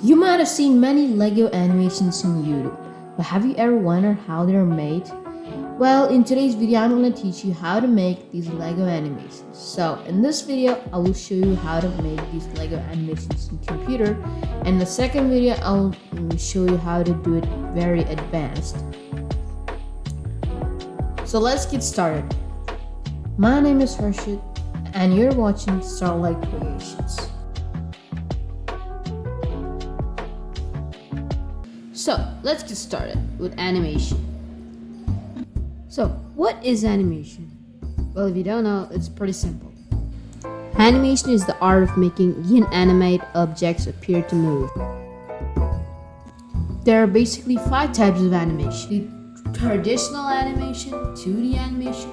You might have seen many Lego animations on YouTube, but have you ever wondered how they're made? Well, in today's video, I'm going to teach you how to make these Lego animations. So, in this video, I will show you how to make these Lego animations in computer. And in the second video, I'll show you how to do it very advanced. So let's get started. My name is Harshith, and you're watching Starlight Creations. So let's get started with animation. So what is animation? Well, if you don't know, it's pretty simple. Animation is the art of making inanimate objects appear to move. There are basically 5 types of animation: the traditional animation, 2D animation,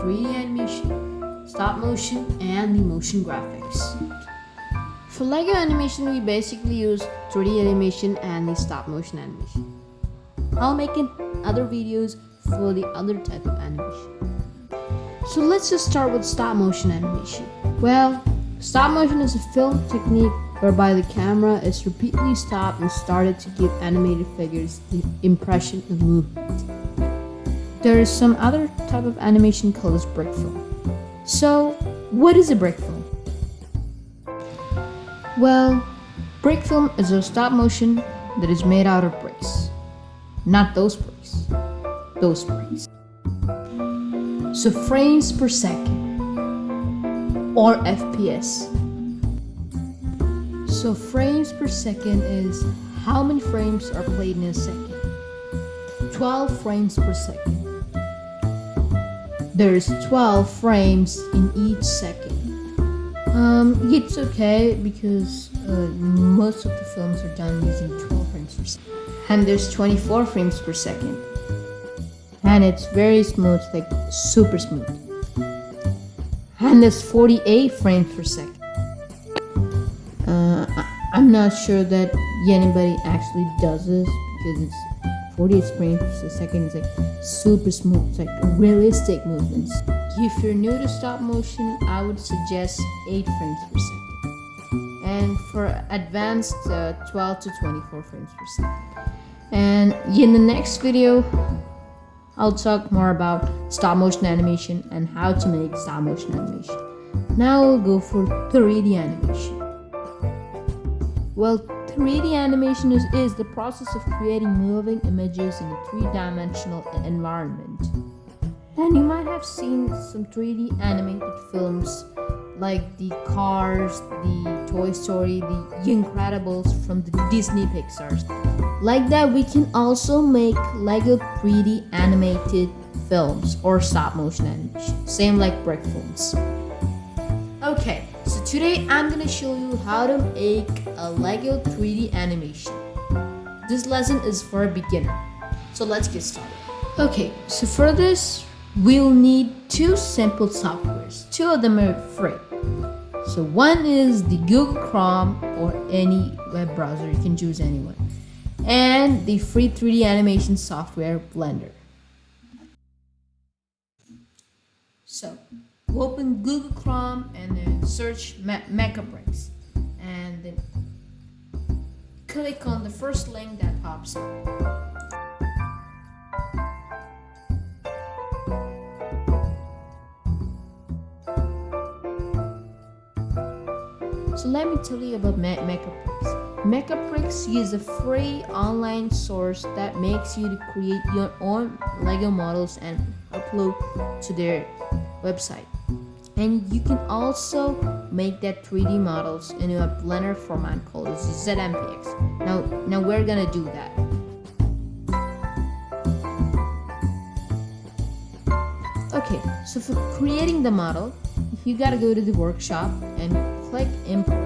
3D animation, stop motion, and the motion graphics. For Lego animation, we basically use 3D animation and the stop motion animation. I'll make other videos for the other type of animation. So let's just start with stop motion animation. Well, stop motion is a film technique whereby the camera is repeatedly stopped and started to give animated figures the impression of movement. There is some other type of animation called as Brickfilm. So, what is a Brickfilm? Well, Brickfilm is a stop motion that is made out of bricks. Not those bricks. Those bricks. So frames per second, or FPS. So frames per second is how many frames are played in a second. 12 frames per second. There's 12 frames in each second. It's okay because most of the films are done using 12 frames per second. And there's 24 frames per second. And it's very smooth, like super smooth. And there's 48 frames per second. I'm not sure that anybody actually does this because it's 48 frames per second. It's like super smooth, it's like realistic movements. If you're new to stop motion, I would suggest 8 frames per second. And for advanced, 12 to 24 frames per second. And in the next video, I'll talk more about stop motion animation and how to make stop motion animation. Now we'll go for 3D animation. Well, 3D animation is the process of creating moving images in a 3-dimensional environment. And you might have seen some 3D animated films like the Cars, the Toy Story, the Incredibles from the Disney Pixars. Like that, we can also make Lego 3D animated films or stop motion animation. Same like Brickfilms. Okay, so today I'm gonna show you how to make a Lego 3D animation. This lesson is for a beginner. So let's get started. Okay, so for this, we'll need 2 simple softwares. 2 of them are free. So one is the Google Chrome or any web browser, you can choose anyone. And the free 3D animation software Blender. So open Google Chrome and then search Mecabricks. And then click on the first link that pops up. So let me tell you about Mecabricks. Mecabricks is a free online source that makes you to create your own Lego models and upload to their website. And you can also make that 3D models in a Blender format called ZMPX. Now we're gonna do that. Okay, so for creating the model, you gotta go to the workshop and click import.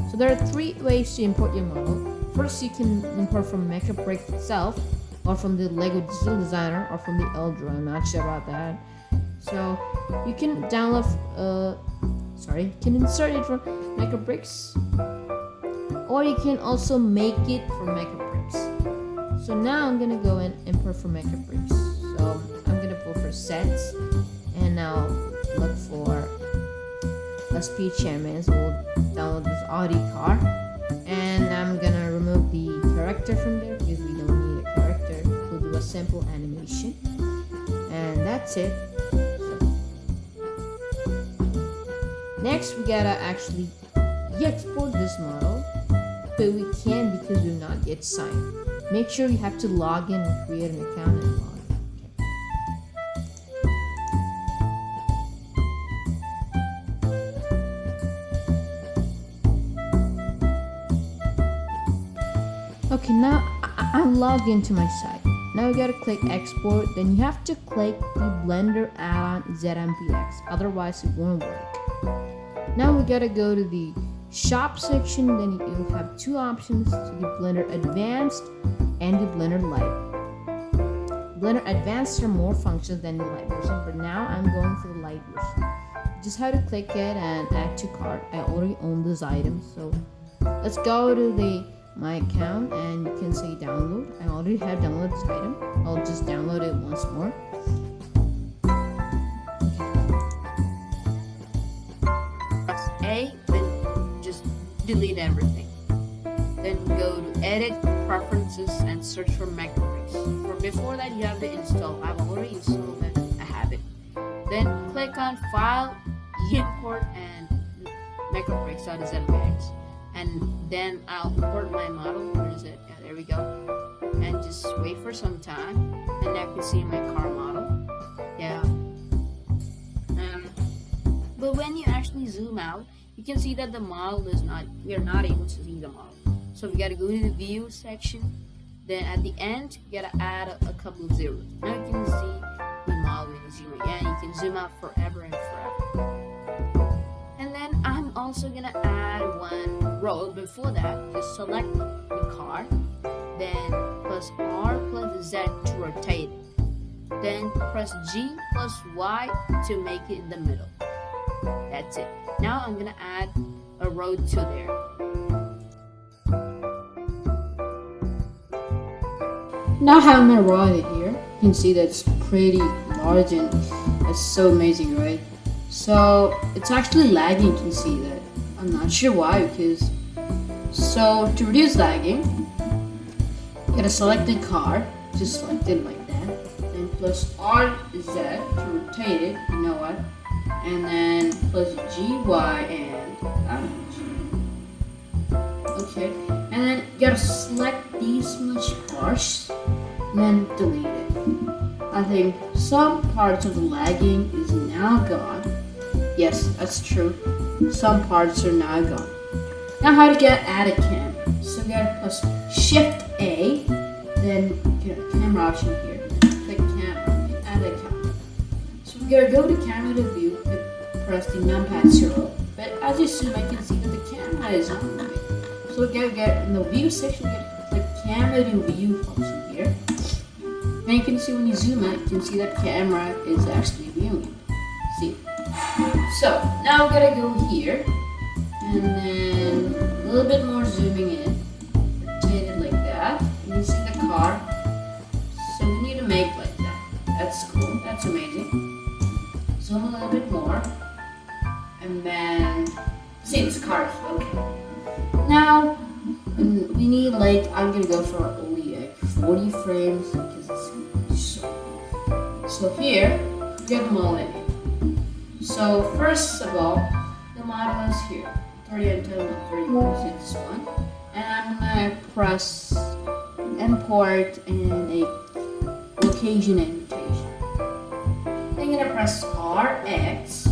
So there are 3 ways to import your model. First, you can import from Mecabricks itself, or from the Lego Digital Designer, or from the Eldra. I'm not sure about that. So you can download, you can insert it from Mecabricks, or you can also make it from Mecabricks. So now I'm gonna go and import from Mecabricks. So I'm gonna go for sets, and now look for a speech animation. So we'll download this Audi car, and I'm gonna remove character from there because we don't need a character. We'll do a simple animation, and that's it. So, next we gotta actually export this model, but we can't because we're not yet signed. Make sure you have to log in and create an account and log in. Okay, now I'm logged into my site. Now you gotta click export, then you have to click the Blender add-on ZMPX, otherwise it won't work. Now we gotta go to the shop section, then you'll have two options, to the Blender Advanced and the Blender Lite. Blender Advanced are more functions than the Lite version, but now I'm going for the Lite version. You just have to click it and add to cart. I already own this item, so let's go to my account and you can say download. I already have downloaded this item. I'll just download it once more. Press A, then just delete everything. Then go to edit, preferences, and search for Mecabricks. Before that you have to install. I've already installed it. I have it. Then click on file, import, and Mecabricks.zpx. And then I'll import my model. Where is it? Yeah, there we go. And just wait for some time, and I can see my car model. Yeah. But when you actually zoom out, you can see that the model is not. We are not able to see the model. So we gotta go to the view section. Then at the end, you gotta add a couple of zeros. Now you can see the model when you zoom again. You can zoom out forever and forever. And then I'm also gonna add one row. Before that, just select the car, then plus R plus Z to rotate it. Then press G plus Y to make it in the middle. That's it. Now I'm gonna add a row to there. Now I have my row here. You can see that's pretty large and that's so amazing, right? So it's actually lagging, you can see that. I'm not sure why, because so to reduce lagging, you gotta select the car, just select it like that, then plus R Z to rotate it, you know what, and then plus GY and okay, and then you gotta select these much cars, and then delete it. I think some parts of the lagging is now gone. Yes, that's true. Some parts are now gone. Now how to get add a cam. So we gotta press Shift A, then get a camera option here. Click camera, add a camera. So we gotta go to camera to view, press the numpad 0. But as you zoom, I can see that the camera is not moving. So we gotta get in the view section, we gotta click camera to view function here. And you can see when you zoom out, you can see that camera is actually viewing. See? So now we're gonna go here, and then a little bit more zooming in, rotate it like that, and you see the car. So we need to make like that. That's cool. That's amazing. Zoom a little bit more, and then see this car. Okay. Now we need like I'm gonna go for only like 40 frames because it's so cool. So here we get them all in. So first of all, the model is here, 30 and 10 and 30 this one, and I'm gonna press import and a location annotation. I'm gonna press RX,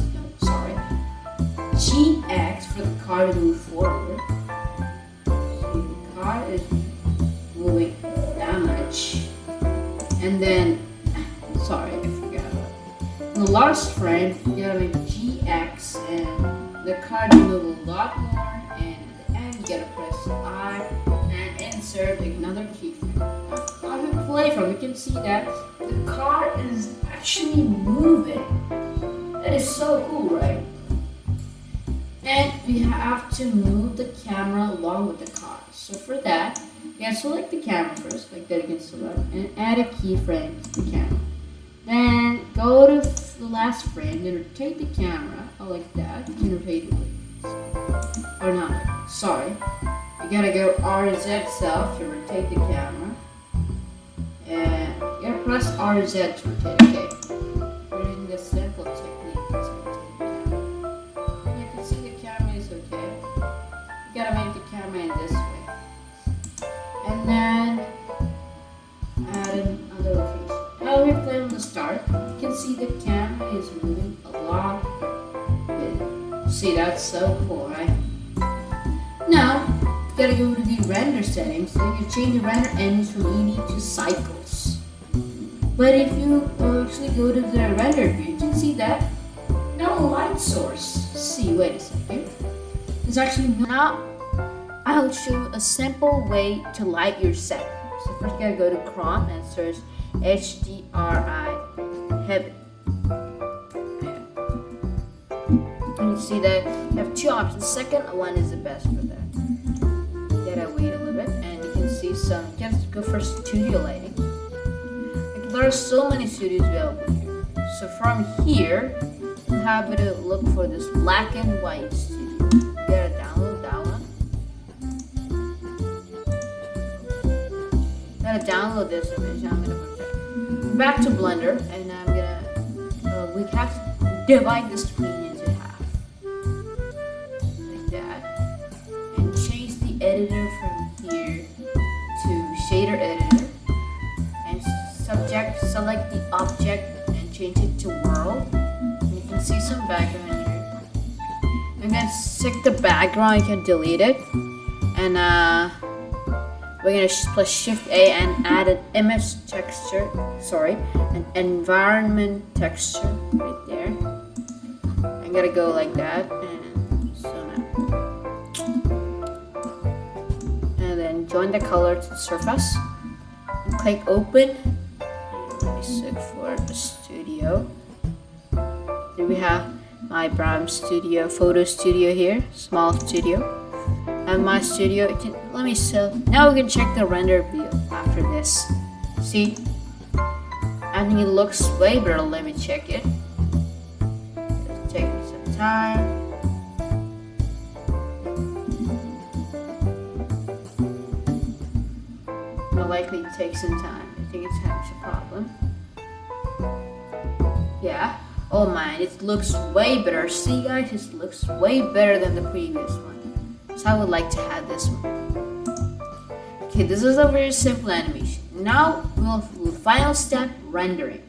GX for the car to move forward. So the car is moving that much, and then sorry, I forgot. In the last frame, you gotta make GX, and the card will move a lot more, and at the end, you gotta press I and insert another keyframe. Now, if you play from, you can see that the car is actually moving. That is so cool, right? And we have to move the camera along with the car. So for that, you gotta select the camera first, like that you can select, and add a keyframe to the camera. Then go to the last frame, then rotate the camera, like that. You can rotate it like this. Or not like that, sorry. You gotta go RZ self to rotate the camera. And you gotta press RZ to rotate, okay? We're using the simple technique to rotate the camera. You can see the camera is okay. You gotta make the camera in this way. And then add another location. Now we're playing on the start. You can see the camera is moving a lot. See, that's so cool, right? Now, you gotta go to the render settings. So you change the render engines from ED to cycles. But if you actually go to the render view, you can see that no light source. See, wait a second. There's actually now. I'll show you a simple way to light your set. So first you gotta go to Chrome and search HDRI Haven. And you see that you have two options. The second one is the best for that. You gotta wait a little bit and you can see some, you can go for studio lighting. Like, there are so many studios available here. So from here, you have to look for this black and white studio. You gotta download that one. I'm gonna download this image. I'm gonna put it back to Blender, and I'm gonna we have to divide the screen into half like that, and change the editor from here to shader editor, and select the object and change it to world. And you can see some background here. I'm gonna stick the background. You can delete it, and we're gonna press Shift A and add an image texture, an environment texture right there. I'm gonna go like that and zoom out. And then join the color to the surface. And click open. And let me search for the studio. Then we have my Bram Studio, Photo Studio here, small studio. And my studio, let me see. Now we can check the render view after this. See? I think it looks way better. Let me check it. It'll take me some time. It'll likely take some time. I think it's having a problem. Yeah. Oh man, it looks way better. See guys, it looks way better than the previous one. So I would like to have this one. Okay, this is a very simple animation. Now we'll final step, rendering.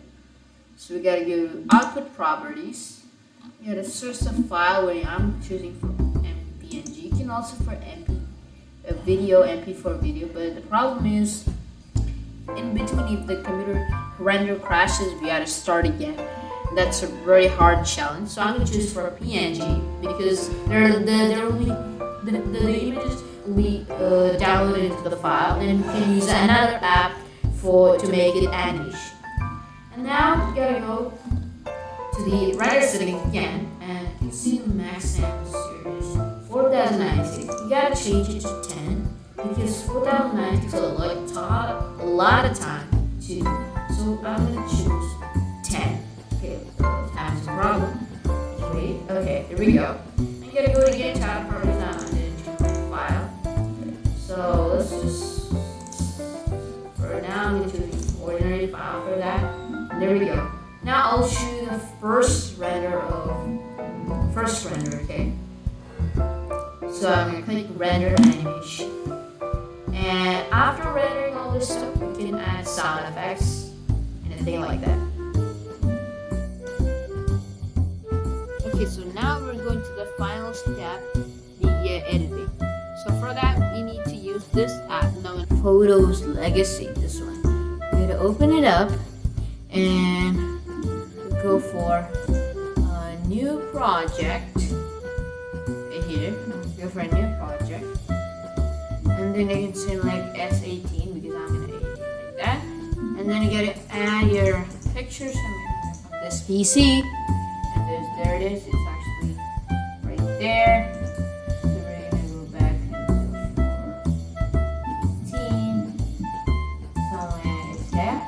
So we gotta go to output properties. You gotta search the file where I'm choosing for MPNG. You can also for video, MP4 video, but the problem is in between if the computer render crashes, we gotta start again. That's a very hard challenge. So I'm gonna choose for PNG because the images will be downloaded into the file, and you can use another app to make it animation. And now you gotta go to the render settings again, and you can see the max sample series 4096. You gotta change it to 10 because 4096 is a lot of time to do. So I'm gonna choose 10. Okay, time's a problem. Wait, okay, here we go. You gotta go again to our properties now and then choose file. So let's just, for now I'm going to choose ordinary file for that. And there we go. Now I'll show you the first render, okay? So I'm gonna click render animation. And after rendering all this stuff, we can add sound effects and anything like that. Okay, so now we're going to the final step, the editing. So for that, we need to use this app known as Photos Legacy, this one. We're gonna open it up and go for a new project. Right here, go for a new project. And then you can select S18 because I'm gonna edit it like that. And then you gotta add your pictures from this PC. There it is, it's actually right there. So we're gonna go back to 14, somewhere it's there.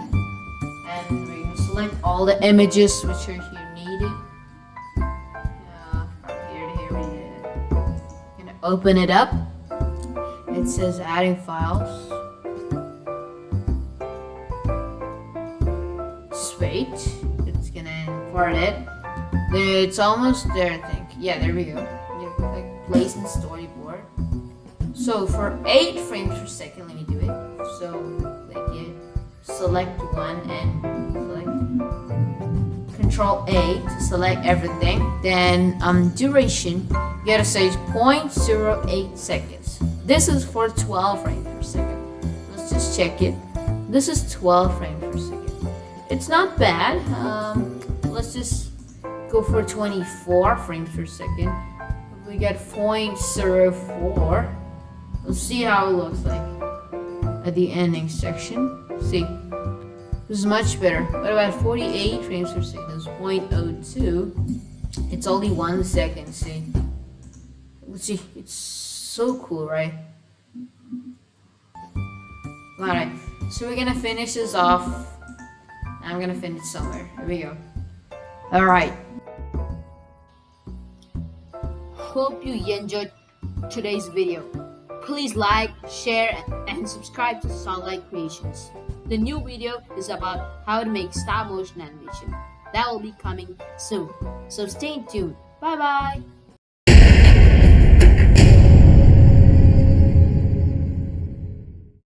And we're gonna select all the images which are here needed. From here to here, we're gonna open it up. And it says adding files. Just wait, it's gonna import it. It's almost there, I think. Yeah, there we go. You click place in storyboard. So for 8 frames per second, let me do it. So click it, select one, and select Control A to select everything. Then duration, you gotta say 0.08 seconds. This is for 12 frames per second. Let's just check it. This is 12 frames per second. It's not bad. Let's just go for 24 frames per second. We got 0.04. Let's see how it looks like at the ending section. See, this is much better. What about 48 frames per second? It's 0.02. It's only 1 second. See, let's see. It's so cool, right? Alright, so we're gonna finish this off. I'm gonna finish somewhere. Here we go. Alright. Hope you enjoyed today's video. Please like, share, and subscribe to Sunlight Creations. The new video is about how to make stop motion animation. That will be coming soon. So stay tuned. Bye bye.